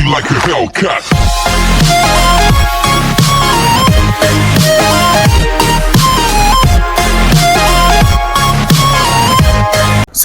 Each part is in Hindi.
like a Hellcat.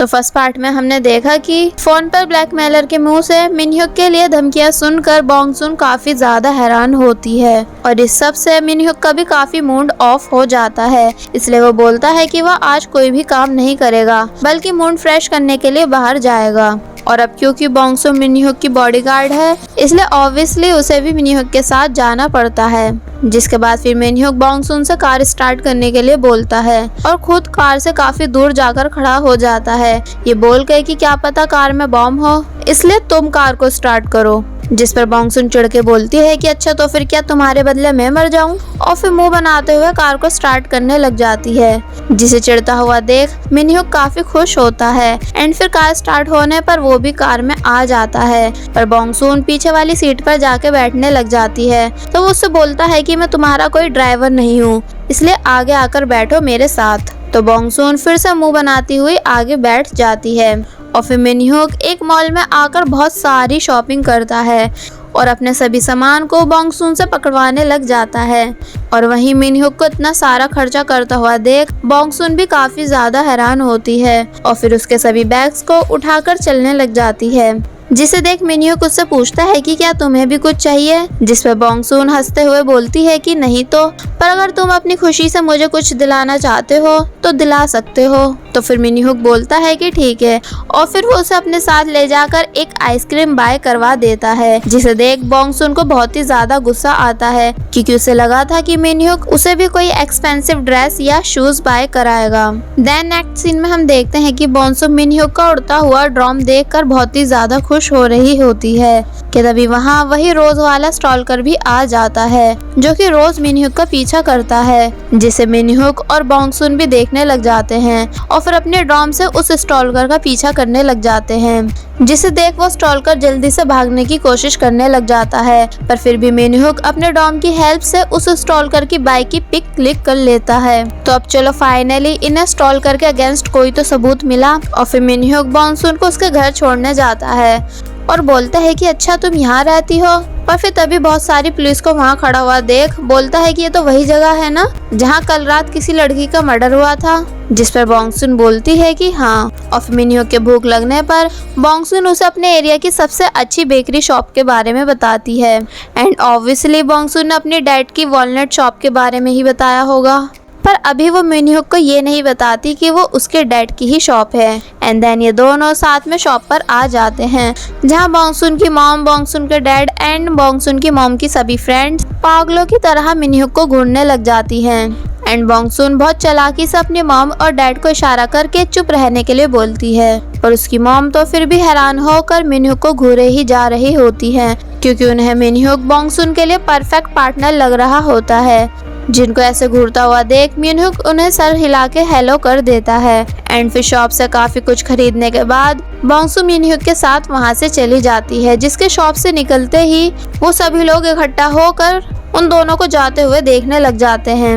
First part में हमने देखा कि फोन पर ब्लैकमेलर के मुंह से मिनह्युक के लिए धमकियां सुनकर बॉन्ग सुन काफी ज्यादा हैरान होती है और इस सब से मिनह्युक का भी काफी मूड ऑफ हो जाता है। इसलिए वो बोलता है कि वह आज कोई भी काम नहीं करेगा बल्कि मूड फ्रेश करने के लिए बाहर जाएगा। और अब क्योंकि बॉन्ग सुन मिनह्युक की बॉडीगार्ड है इसलिए ऑब्वियसली उसे भी मिनह्युक के साथ जाना पड़ता है। जिसके बाद फिर मिनह्युक बॉन्ग सुन से कार स्टार्ट करने के लिए बोलता है और खुद कार से काफी दूर जाकर खड़ा हो जाता है, ये बोल के कि क्या पता कार में बॉम्ब हो इसलिए तुम कार को स्टार्ट करो। जिस पर बॉन्ग सुन चिढ़ के बोलती है कि अच्छा तो फिर क्या तुम्हारे बदले मैं मर जाऊं, और फिर मुंह बनाते हुए कार को स्टार्ट करने लग जाती है। जिसे चिढ़ता हुआ देख मिनह्युक काफी खुश होता है एंड फिर कार स्टार्ट होने पर वो भी कार में आ जाता है। पर बॉन्ग सुन पीछे वाली सीट पर जाके बैठने लग जाती है तो वो उससे बोलता है कि मैं तुम्हारा कोई ड्राइवर नहीं हूँ इसलिए आगे आकर बैठो मेरे साथ। तो बॉन्ग सुन फिर से मुंह बनाती हुई आगे बैठ जाती है और फिर मिनह्युक एक मॉल में आकर बहुत सारी शॉपिंग करता है और अपने सभी सामान को बॉन्ग सुन से पकड़वाने लग जाता है। और वहीं मिनह्युक को इतना सारा खर्चा करता हुआ देख बॉन्ग सुन भी काफी ज्यादा हैरान होती है और फिर उसके सभी बैग्स को उठाकर चलने लग जाती है। जिसे देख मिनह्युक उससे पूछता है कि क्या तुम्हें भी कुछ चाहिए, जिस पर बॉन्ग सुन हंसते हुए बोलती है कि नहीं तो, पर अगर तुम अपनी खुशी से मुझे कुछ दिलाना चाहते हो तो दिला सकते हो। तो फिर मिनह्युक बोलता है कि ठीक है और फिर वो उसे अपने साथ ले जाकर एक आइसक्रीम बाय करवा देता है। जिसे देख बॉन्ग सुन को बहुत ही ज्यादा गुस्सा आता है क्योंकि उसे लगा था कि मिनह्युक उसे भी कोई एक्सपेंसिव ड्रेस या शूज बाय कराएगा। देन नेक्स्ट सीन में हम देखते हैं कि बॉन्ग सुन मिनह्युक का उड़ता हुआ ड्रम देखकर बहुत ही ज्यादा खुश हो रही होती है कि तभी वहाँ वही रोज वाला स्टॉलकर भी आ जाता है जो कि रोज मिनह्युक का पीछा करता है। जिसे मिनह्युक और बॉन्ग सुन भी देखने लग जाते हैं और फिर अपने ड्रम से उस स्टॉलकर का पीछा करने लग जाते हैं। जिसे देख वो स्टॉलकर जल्दी से भागने की कोशिश करने लग जाता है पर फिर भी मिनह्युक अपने ड्रम की हेल्प से उस स्टॉलकर की बाइक की पिक क्लिक कर लेता है। तो अब चलो फाइनली इन स्टॉलकर के अगेंस्ट कोई तो सबूत मिला और फिर मिनह्युक बॉन्ग सुन को उसके घर छोड़ने जाता है और बोलता है कि अच्छा तुम यहाँ रहती हो। पर फिर तभी बहुत सारी पुलिस को वहाँ खड़ा हुआ देख बोलता है कि ये तो वही जगह है ना जहाँ कल रात किसी लड़की का मर्डर हुआ था। जिस पर बॉन्ग सुन बोलती है कि हाँ। और फिर मिनह्युक के भूख लगने पर बॉन्ग सुन उसे अपने एरिया की सबसे अच्छी बेकरी शॉप के बारे में बताती है एंड ऑब्वियसली बॉन्ग सुन ने अपनी डैड की वॉलनट शॉप के बारे में ही बताया होगा, पर अभी वो मिनह्युक को ये नहीं बताती कि वो उसके डैड की ही शॉप है। एंड देन ये दोनों साथ में शॉप पर आ जाते हैं जहाँ बॉन्ग सुन की मॉम, बॉन्ग सुन के डैड एंड बॉन्ग सुन की मॉम की सभी फ्रेंड्स पागलों की तरह मिनह्युक को घूरने लग जाती हैं। एंड बॉन्ग सुन बहुत चालाकी से अपनी मॉम और डैड को इशारा करके चुप रहने के लिए बोलती है और उसकी मॉम तो फिर भी हैरान होकर मिनह्युक को घूरे ही जा रही होती है क्योंकि उन्हें मिनह्युक बॉन्ग सुन के लिए परफेक्ट पार्टनर लग रहा होता है। जिनको ऐसे घूरता हुआ देख मिनह्युक उन्हें सर हिला के हेलो कर देता है एंड फिर शॉप से काफी कुछ खरीदने के बाद बॉन्ग सुन मिनह्युक के साथ वहां से चली जाती है। जिसके शॉप से निकलते ही वो सभी लोग इकट्ठा होकर उन दोनों को जाते हुए देखने लग जाते हैं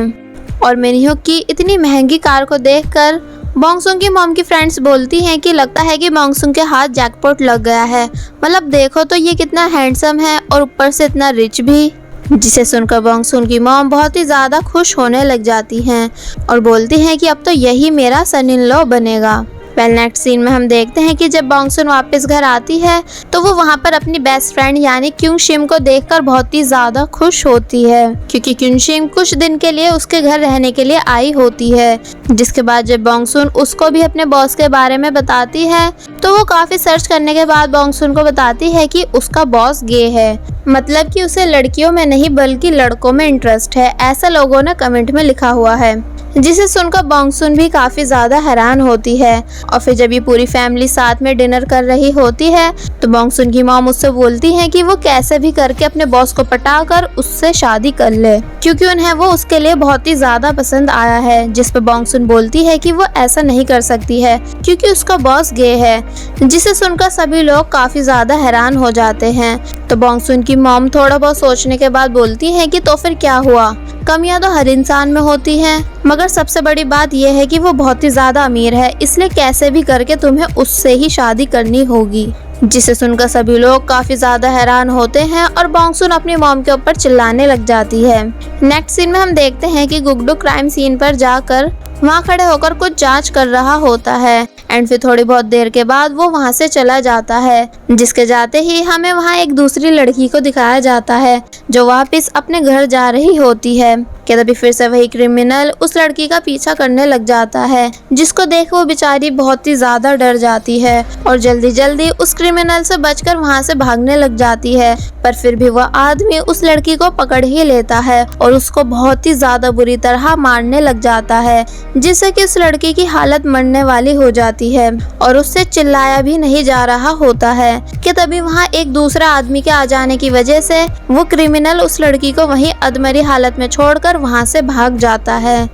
और मिनह्युक की इतनी महंगी कार को देखकर बॉन्ग सुन की मॉम की फ्रेंड्स बोलती हैं कि लगता है कि बॉन्ग सुन के हाथ जैकपॉट लग गया है, मतलब देखो तो ये कितना हैंडसम है और ऊपर से इतना रिच भी। जिसे सुनकर बॉन्ग सुन की मॉम बहुत ही ज्यादा खुश होने लग जाती हैं और बोलती हैं कि अब तो यही मेरा सन इन लॉ बनेगा। वेल नेक्स्ट सीन में हम देखते हैं कि जब बॉन्ग सुन वापस घर आती है तो वो वहाँ पर अपनी बेस्ट फ्रेंड यानी क्यूंग शिम को देखकर बहुत ही ज्यादा खुश होती है क्योंकि क्यूंग शिम कुछ दिन के लिए उसके घर रहने के लिए आई होती है। जिसके बाद जब बॉन्ग सुन उसको भी अपने बॉस के बारे में बताती है तो वो काफी सर्च करने के बाद बॉन्ग सुन को बताती है कि उसका बॉस गे है, मतलब कि उसे लड़कियों में नहीं बल्कि लड़कों में इंटरेस्ट है, ऐसा लोगों ने कमेंट में लिखा हुआ है। जिसे सुनकर बॉन्ग सुन भी काफी ज्यादा हैरान होती है और फिर जब ये पूरी फैमिली साथ में डिनर कर रही होती है तो बॉन्ग सुन की मॉम उससे बोलती है कि वो कैसे भी करके अपने बॉस को पटाकर उससे शादी कर ले क्योंकि उन्हें वो उसके लिए बहुत ही ज्यादा पसंद आया है। जिस पर बॉन्ग सुन बोलती है कि वो ऐसा नहीं कर सकती है क्योंकि उसका बॉस गे है। जिसे सुनकर सभी लोग काफी ज्यादा हैरान हो जाते हैं। तो बॉन्ग सुन की मॉम थोड़ा बहुत सोचने के बाद बोलती है कि तो फिर क्या हुआ, कमियां तो हर इंसान में होती हैं, मगर सबसे बड़ी बात यह है कि वो बहुत ही ज्यादा अमीर है, इसलिए कैसे भी करके तुम्हें उससे ही शादी करनी होगी। जिसे सुनकर सभी लोग काफी ज्यादा हैरान होते हैं और बोंगसुन अपनी मॉम के ऊपर चिल्लाने लग जाती है। नेक्स्ट सीन में हम देखते हैं कि गुगडू क्राइम सीन पर जाकर वहाँ खड़े होकर कुछ जांच कर रहा होता है एंड फिर थोड़ी बहुत देर के बाद वो वहाँ से चला जाता है। जिसके जाते ही हमें वहाँ एक दूसरी लड़की को दिखाया जाता है जो वापस अपने घर जा रही होती है कि तभी फिर से वही क्रिमिनल उस लड़की का पीछा करने लग जाता है, जिसको देख वो बेचारी बहुत ही ज्यादा डर जाती है और जल्दी जल्दी उस क्रिमिनल से बचकर वहाँ से भागने लग जाती है। पर फिर भी वह आदमी उस लड़की को पकड़ ही लेता है और उसको बहुत ही ज्यादा बुरी तरह मारने लग जाता है, जिससे कि उस लड़की की हालत मरने वाली हो जाती है और उससे चिल्लाया भी नहीं जा रहा होता है कि तभी वहाँ एक दूसरा आदमी के आ जाने की वजह से वो क्रिमिनल उस लड़की को वहीं अधमरी हालत में छोड़कर वहाँ से भाग जाता है।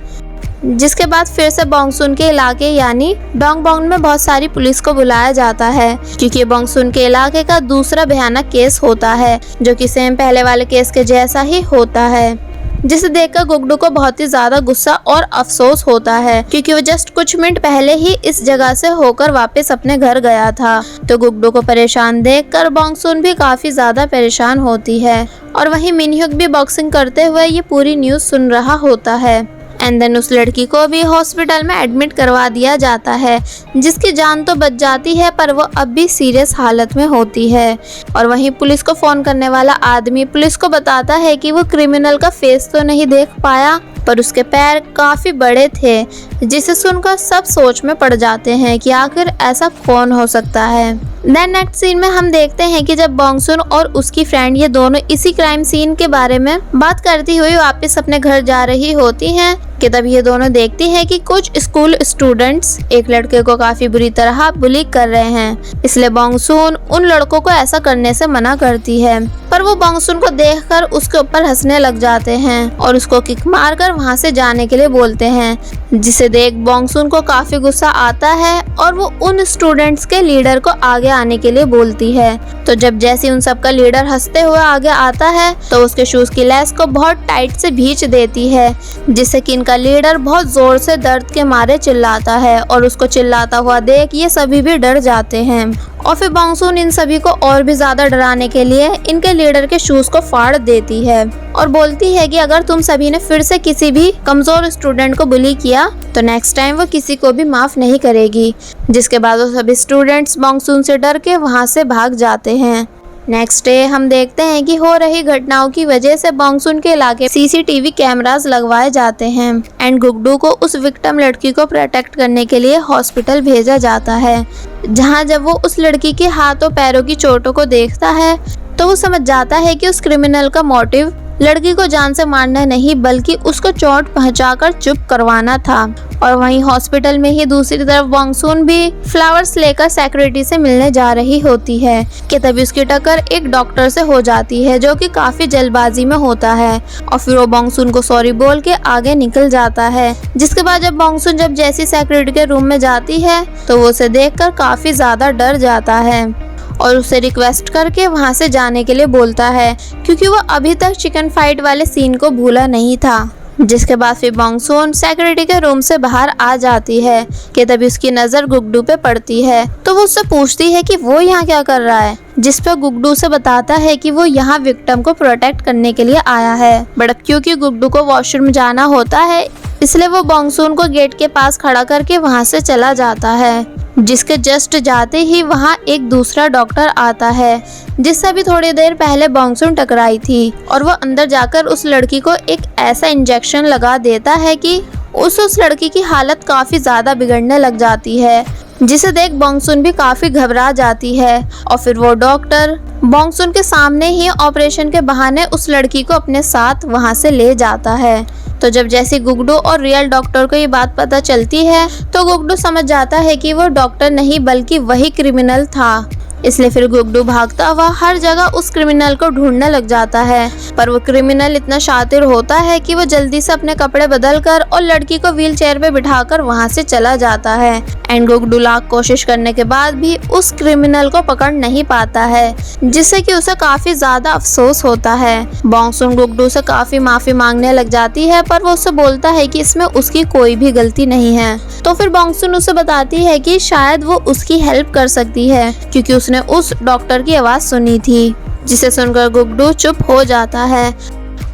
जिसके बाद फिर से बोंगसुन के इलाके यानी डोंगबोंग में बहुत सारी पुलिस को बुलाया जाता है, क्योंकि बोंगसुन के इलाके का दूसरा भयानक केस होता है जो कि सेम पहले वाले केस के जैसा ही होता है, जिसे देखकर गुगडू को बहुत ही ज्यादा गुस्सा और अफसोस होता है, क्योंकि वो जस्ट कुछ मिनट पहले ही इस जगह से होकर वापस अपने घर गया था। तो गुगडू को परेशान देखकर बोंगसुन भी काफी ज्यादा परेशान होती है और वहीं मिनह्युक भी बॉक्सिंग करते हुए ये पूरी न्यूज सुन रहा होता है। एंड देन उस लड़की को भी हॉस्पिटल में एडमिट करवा दिया जाता है, जिसकी जान तो बच जाती है पर वो अब भी सीरियस हालत में होती है। और वहीं पुलिस को फोन करने वाला आदमी पुलिस को बताता है कि वो क्रिमिनल का फेस तो नहीं देख पाया पर उसके पैर काफी बड़े थे, जिसे सुनकर सब सोच में पड़ जाते हैं कि आखिर ऐसा कौन हो सकता है। देन नेक्स्ट सीन में हम देखते हैं कि जब बोंगसुन और उसकी फ्रेंड ये दोनों इसी क्राइम सीन के बारे में बात करती हुई वापस अपने घर जा रही होती हैं कि तब ये दोनों देखती हैं कि कुछ स्कूल स्टूडेंट्स एक लड़के को काफी बुरी तरह बुली कर रहे हैं। इसलिए बोंगसुन उन लड़कों को ऐसा करने से मना करती है, पर वो बोंगसुन को देखकर उसके ऊपर हंसने लग जाते हैं और उसको किक मारकर वहाँ से जाने के लिए बोलते हैं, जिसे देख बोंगसुन को काफी गुस्सा आता है और वो उन स्टूडेंट्स के लीडर को आगे आने के लिए बोलती है। तो जब जैसे उन सबका लीडर हंसते हुए आगे आता है तो उसके शूज की लेस को बहुत टाइट से भींच देती है, जिससे कि इनका लीडर बहुत जोर से दर्द के मारे चिल्लाता है और उसको चिल्लाता हुआ देख ये सभी भी डर जाते हैं। और फिर बोंगसुन इन सभी को और भी ज्यादा डराने के लिए इनके लीडर के शूज को फाड़ देती है और बोलती है कि अगर तुम सभी ने फिर से किसी भी कमजोर स्टूडेंट को बुली किया तो नेक्स्ट टाइम वो किसी को भी माफ नहीं करेगी। जिसके बाद वो सभी स्टूडेंट्स बोंगसुन से डर के वहाँ से भाग जाते हैं। नेक्स्ट डे हम देखते हैं कि हो रही घटनाओं की वजह से बोंगसुन के इलाके सीसीटीवी कैमरास लगवाए जाते हैं एंड गुगडू को उस विक्टिम लड़की को प्रोटेक्ट करने के लिए हॉस्पिटल भेजा जाता है, जहां जब वो उस लड़की के हाथों पैरों की चोटों को देखता है तो वो समझ जाता है कि उस क्रिमिनल का मोटिव लड़की को जान से मारना नहीं बल्कि उसको चोट पहुंचाकर चुप करवाना था। और वहीं हॉस्पिटल में ही दूसरी तरफ बोंगसुन भी फ्लावर्स लेकर सेक्रेटरी से मिलने जा रही होती है कि तभी उसकी टक्कर एक डॉक्टर से हो जाती है जो कि काफी जल्दबाजी में होता है और फिर वो बोंगसुन को सॉरी बोल के आगे निकल जाता है। जिसके बाद जब बोंगसुन जब जैसी सेक्रेटरी के रूम में जाती है तो वो उसे देखकर काफी ज्यादा डर जाता है और उसे रिक्वेस्ट करके वहां से जाने के लिए बोलता है, क्योंकि वो अभी तक चिकन फाइट वाले सीन को भूला नहीं था। जिसके बाद फिर बोंगसुन सेक्रेटरी के रूम से बाहर आ जाती है कि तभी उसकी नजर गुगडू पे पड़ती है तो वो उससे पूछती है कि वो यहाँ क्या कर रहा है, जिस पर गुगडू उसे बताता है कि वो यहाँ विक्टिम को प्रोटेक्ट करने के लिए आया है। बट क्योंकि गुगडू को वॉशरूम जाना होता है इसलिए वो बोंगसुन को गेट के पास खड़ा करके वहाँ से चला जाता है। जिसके जस्ट जाते ही वहाँ एक दूसरा डॉक्टर आता है जिससे अभी थोड़ी देर पहले बोंगसुन टकराई थी और वो अंदर जाकर उस लड़की को एक ऐसा इंजेक्शन लगा देता है कि उस लड़की की हालत काफी ज्यादा बिगड़ने लग जाती है, जिसे देख बोंगसुन भी काफी घबरा जाती है और फिर वो डॉक्टर बोंगसुन के सामने ही ऑपरेशन के बहाने उस लड़की को अपने साथ वहां से ले जाता है। तो जब जैसे गुगडू और रियल डॉक्टर को ये बात पता चलती है तो गुगडू समझ जाता है कि वो डॉक्टर नहीं बल्कि वही क्रिमिनल था। इसलिए फिर गुगडू भागता हुआ हर जगह उस क्रिमिनल को ढूंढने लग जाता है, पर वो क्रिमिनल इतना शातिर होता है कि वो जल्दी से अपने कपड़े बदलकर और लड़की को व्हील चेयर पे बिठाकर वहां से चला जाता है। एंड गुगडू लाख कोशिश करने के बाद भी उस क्रिमिनल को पकड़ नहीं पाता है, जिससे कि उसे काफी ज्यादा अफसोस होता है। बोंगसुन गुगडू से काफी माफी मांगने लग जाती है पर वो उससे बोलता है कि इसमें उसकी कोई भी गलती नहीं है। तो फिर बोंगसुन उसे बताती है कि शायद वो उसकी हेल्प कर सकती है क्योंकि उसने उसने उस डॉक्टर की आवाज सुनी थी, जिसे सुनकर गुड्डू चुप हो जाता है।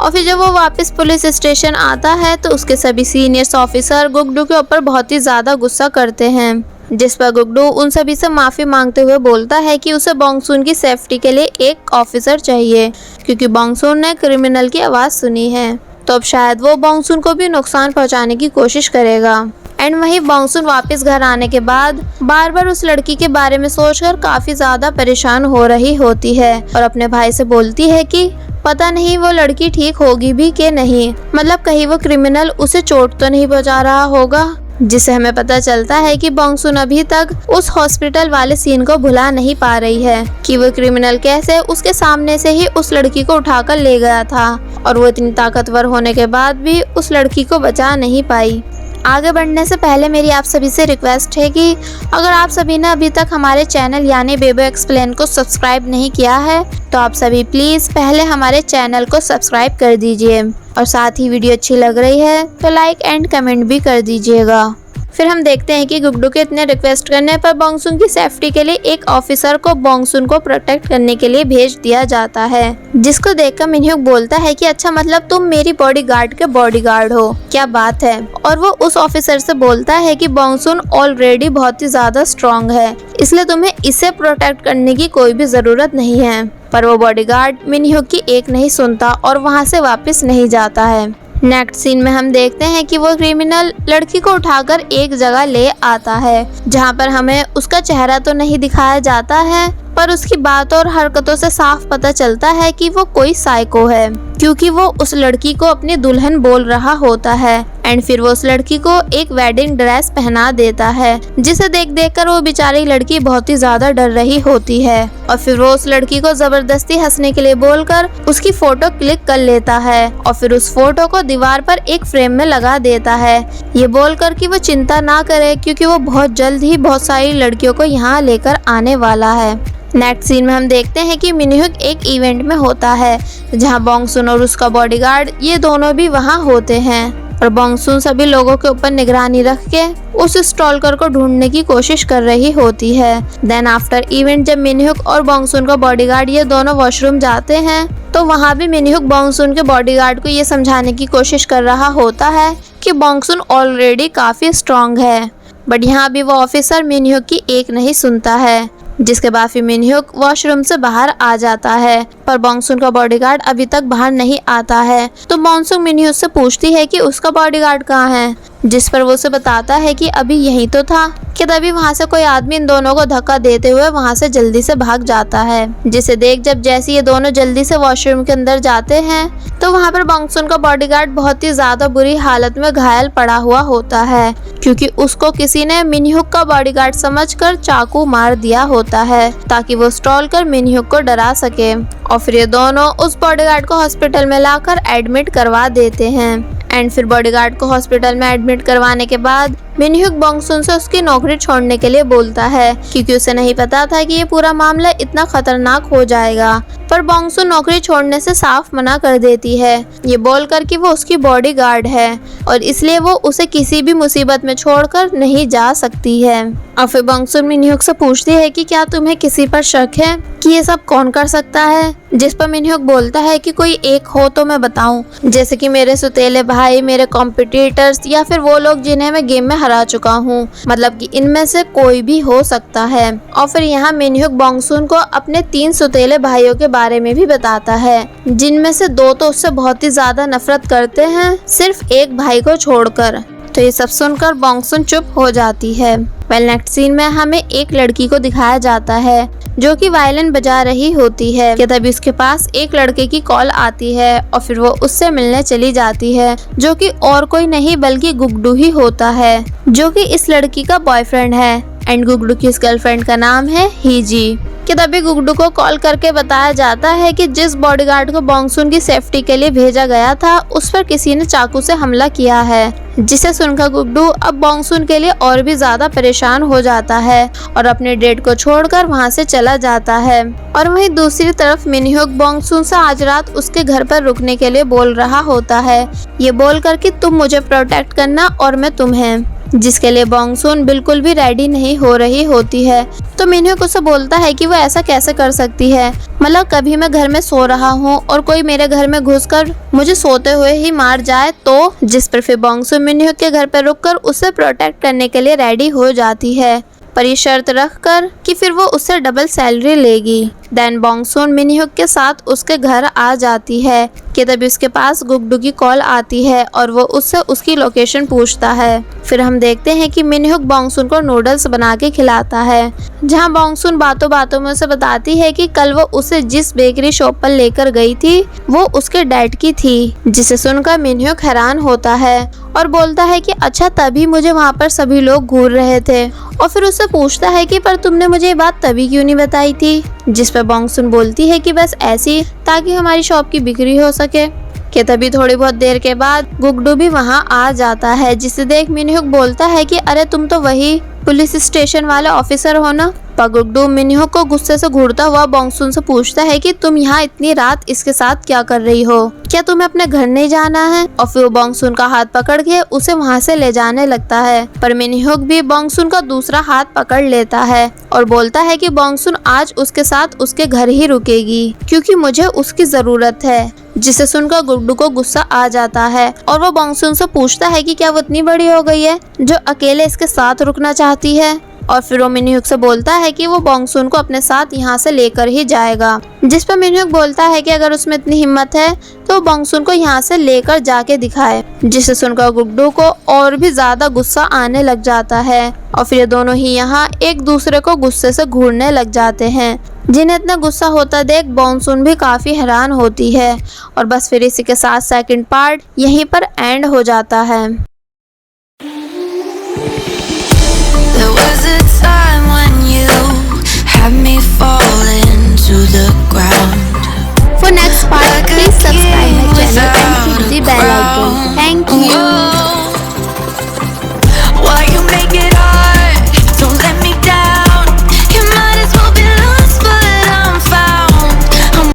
और फिर जब वो वापस पुलिस स्टेशन आता है तो उसके सभी सीनियर्स ऑफिसर गुड्डू के ऊपर बहुत ही ज्यादा गुस्सा करते हैं, जिस पर गुड्डू उन सभी से माफी मांगते हुए बोलता है कि उसे बॉन्गसून की सेफ्टी के लिए एक ऑफिसर चाहिए, क्योंकि बॉन्गसून ने क्रिमिनल की आवाज सुनी है, तो अब शायद वो बॉन्गसून को भी नुकसान पहुंचाने की कोशिश करेगा। एंड वहीं बॉन्गसून वापस घर आने के बाद बार बार उस लड़की के बारे में सोचकर काफी ज्यादा परेशान हो रही होती है और अपने भाई से बोलती है कि पता नहीं वो लड़की ठीक होगी भी कि नहीं, मतलब कहीं वो क्रिमिनल उसे चोट तो नहीं पहुंचा रहा होगा। जिससे हमें पता चलता है कि बॉन्गसून अभी तक उस हॉस्पिटल वाले सीन को भुला नहीं पा रही है कि वो क्रिमिनल कैसे उसके सामने से ही उस लड़की को उठाकर ले गया था और वो इतनी ताकतवर होने के बाद भी उस लड़की को बचा नहीं पाई। आगे बढ़ने से पहले मेरी आप सभी से रिक्वेस्ट है कि अगर आप सभी ने अभी तक हमारे चैनल यानी बेबो एक्सप्लेन को सब्सक्राइब नहीं किया है तो आप सभी प्लीज़ पहले हमारे चैनल को सब्सक्राइब कर दीजिए और साथ ही वीडियो अच्छी लग रही है तो लाइक एंड कमेंट भी कर दीजिएगा। फिर हम देखते हैं कि गुड्डू के इतने रिक्वेस्ट करने पर बॉन्गसून की सेफ्टी के लिए एक ऑफिसर को बॉन्गसून को प्रोटेक्ट करने के लिए भेज दिया जाता है, जिसको देखकर मिनह्युक बोलता है कि अच्छा मतलब तुम मेरी बॉडीगार्ड के बॉडीगार्ड हो, क्या बात है। और वो उस ऑफिसर से बोलता है कि बॉन्गसून ऑलरेडी बहुत ही ज्यादा स्ट्रॉन्ग है, इसलिए तुम्हें इसे प्रोटेक्ट करने की कोई भी जरूरत नहीं है। पर वो बॉडीगार्ड मिनह्युक की एक नहीं सुनता और वहाँ से वापस नहीं जाता है। नेक्स्ट सीन में हम देखते हैं कि वो क्रिमिनल लड़की को उठाकर एक जगह ले आता है, जहाँ पर हमें उसका चेहरा तो नहीं दिखाया जाता है पर उसकी बातों और हरकतों से साफ पता चलता है कि वो कोई साइको है, क्योंकि वो उस लड़की को अपनी दुल्हन बोल रहा होता है। एंड फिर वो उस लड़की को एक वेडिंग ड्रेस पहना देता है, जिसे देख कर वो बेचारी लड़की बहुत ही ज्यादा डर रही होती है। और फिर वो उस लड़की को जबरदस्ती हंसने के लिए बोलकर उसकी फोटो क्लिक कर लेता है और फिर उस फोटो को दीवार पर एक फ्रेम में लगा देता है, ये बोलकर कि वो चिंता ना करे क्योंकि वो बहुत जल्द ही बहुत सारी लड़कियों को यहाँ लेकर आने वाला है। नेक्स्ट सीन में हम देखते हैं कि मिनह्युक एक इवेंट में होता है, जहां बॉन्गसून और उसका बॉडीगार्ड ये दोनों भी वहां होते हैं और बॉन्गसून सभी लोगों के ऊपर निगरानी रख के उस स्टॉलकर को ढूंढने की कोशिश कर रही होती है। देन आफ्टर इवेंट जब मिनह्युक और बॉन्गसून का बॉडीगार्ड ये दोनों वॉशरूम जाते हैं तो वहाँ भी मिनह्युक बॉन्गसून के बॉडीगार्ड को ये समझाने की कोशिश कर रहा होता है कि बॉन्गसून ऑलरेडी काफी स्ट्रॉन्ग है, बट यहाँ भी वो ऑफिसर मिनह्युक की एक नहीं सुनता है, जिसके बाद फिर मिनह्युक वॉशरूम से बाहर आ जाता है पर बॉन्गसून का बॉडीगार्ड अभी तक बाहर नहीं आता है। तो बॉन्गसून मिनह्युक से पूछती है कि उसका बॉडीगार्ड कहाँ है, जिस पर वो उसे बताता है कि अभी यही तो था कि तभी वहाँ से कोई आदमी इन दोनों को धक्का देते हुए वहाँ से जल्दी से भाग जाता है, जिसे देख जब जैसे ये दोनों जल्दी से वॉशरूम के अंदर जाते हैं तो वहाँ पर बॉन्गसून का बॉडीगार्ड बहुत ही ज्यादा बुरी हालत में घायल पड़ा हुआ होता है, क्योंकि उसको किसी ने मिनह्युक का बॉडीगार्ड समझकर चाकू मार दिया होता है ताकि वो स्टॉल कर मिनह्युक को डरा सके। और फिर ये दोनों उस बॉडीगार्ड को हॉस्पिटल में लाकर एडमिट करवा देते हैं। एंड फिर बॉडीगार्ड को हॉस्पिटल में एडमिट करवाने के बाद मिनह्युक बॉन्गसून से उसकी नौकरी छोड़ने के लिए बोलता है, क्योंकि उसे नहीं पता था कि ये पूरा मामला इतना खतरनाक हो जाएगा। पर बॉन्गसून नौकरी छोड़ने से साफ मना कर देती है, ये बोलकर कि वो उसकी बॉडीगार्ड है और इसलिए वो उसे किसी भी मुसीबत में छोड़कर नहीं जा सकती है। और फिर बॉन्गसून मिनह्युक से पूछती है कि क्या तुम्हें किसी पर शक है कि ये सब कौन कर सकता है, जिस पर मिनह्युक बोलता है कि कोई एक हो तो मैं बताऊं, जैसे कि मेरे सुतेले भाई, मेरे कॉम्पिटिटर्स या फिर वो लोग जिन्हें मैं गेम में हरा चुका हूँ, मतलब कि इनमें से कोई भी हो सकता है। और फिर यहाँ मिनह्युक बॉन्गसून को अपने 3 सुतेले भाइयों के बारे में भी बताता है, जिनमें से 2 तो उससे बहुत ही ज्यादा नफरत करते हैं, सिर्फ एक भाई को छोड़कर। तो ये सब सुनकर बॉन्गसून चुप हो जाती है। वेल नेक्स्ट सीन में हमें एक लड़की को दिखाया जाता है जो कि वायलिन बजा रही होती है कि तभी उसके पास एक लड़के की कॉल आती है और फिर वो उससे मिलने चली जाती है, जो कि और कोई नहीं बल्कि गुड्डू ही होता है, जो कि इस लड़की का बॉयफ्रेंड है। एंड गुड्डू की इस गर्लफ्रेंड का नाम है हीजी। कि तभी गुड्डू को कॉल करके बताया जाता है कि जिस बॉडीगार्ड को बॉन्गसून की सेफ्टी के लिए भेजा गया था उस पर किसी ने चाकू से हमला किया है जिसे सुनकर गुड्डू अब बॉन्गसून के लिए और भी ज्यादा परेशान हो जाता है और अपने डेट को छोड़कर वहां से चला जाता है। और वहीं दूसरी तरफ मिनह्युक बॉन्गसून से आज रात उसके घर पर रुकने के लिए बोल रहा होता है, ये बोलकर कि तुम मुझे प्रोटेक्ट करना और मैं तुम्हें, जिसके लिए बॉन्गसून बिल्कुल भी रेडी नहीं हो रही होती है। तो मिनह्युक उसे बोलता है कि वो ऐसा कैसे कर सकती है, मतलब कभी मैं घर में सो रहा हूँ और कोई मेरे घर में घुसकर मुझे सोते हुए ही मार जाए तो। जिस पर फिर बॉन्गसून मिनह्युक के घर पर रुककर उसे प्रोटेक्ट करने के लिए रेडी हो जाती है, पर ये शर्त रखकर कि फिर वो उससे डबल सैलरी लेगी। देन बॉन्गसून मिनह्युक के साथ उसके घर आ जाती है कि तभी उसके पास गुड्डू की कॉल आती है और वो उससे उसकी लोकेशन पूछता है। फिर हम देखते हैं कि मिनह्युक बॉन्गसून को नूडल्स बना के खिलाता है, जहां बॉन्गसून बातों बातों में उसे बताती है कि कल वो उसे जिस बेकरी शॉप पर लेकर गई थी वो उसके डैड की थी, जिसे सुनकर मिनह्युक हैरान होता है और बोलता है कि अच्छा तभी मुझे वहाँ पर सभी लोग घूर रहे थे। और फिर उससे पूछता है कि पर तुमने मुझे ये बात तभी क्यों नहीं बताई थी, जिस पर बॉन्गसून बोलती है कि बस ऐसी ताकि हमारी शॉप की बिक्री हो सके। कि तभी थोड़ी बहुत देर के बाद गुड्डू भी वहाँ आ जाता है, जिसे देख मिनह्युक बोलता है कि अरे तुम तो वही पुलिस स्टेशन वाले ऑफिसर हो ना। पर गुड्डू मिनह्युक को गुस्से से घूरता हुआ बॉन्गसून से पूछता है कि तुम यहाँ इतनी रात इसके साथ क्या कर रही हो, क्या तुम्हें अपने घर नहीं जाना है। और फिर वो बॉन्गसून का हाथ पकड़ के उसे वहाँ से ले जाने लगता है, पर मिनह्युक भी बॉन्गसून का दूसरा हाथ पकड़ लेता है और बोलता है कि बॉन्गसून आज उसके साथ उसके घर ही रुकेगी क्योंकि मुझे उसकी जरूरत है। जिसे सुनकर गुड्डू को गुस्सा आ जाता है और वो बॉन्गसून से पूछता है कि क्या वो इतनी बड़ी हो गई है जो अकेले इसके साथ रुकना चाहती है। और फिर वो मिनह्युक से बोलता है कि वो बॉन्गसून को अपने साथ यहाँ से लेकर ही जाएगा, जिस पर मिनह्युक बोलता है कि अगर उसमें इतनी हिम्मत है तो बॉन्गसून को यहाँ से लेकर जाके दिखाए। जिसे सुनकर गुड्डू को और भी ज्यादा गुस्सा आने लग जाता है और फिर ये दोनों ही यहाँ एक दूसरे को गुस्से से घूरने लग जाते हैं, जिन्हें इतना गुस्सा होता देख बॉन्गसून भी काफी हैरान होती है। और बस फिर इसी के साथ सेकंड पार्ट यहीं पर एंड हो जाता है।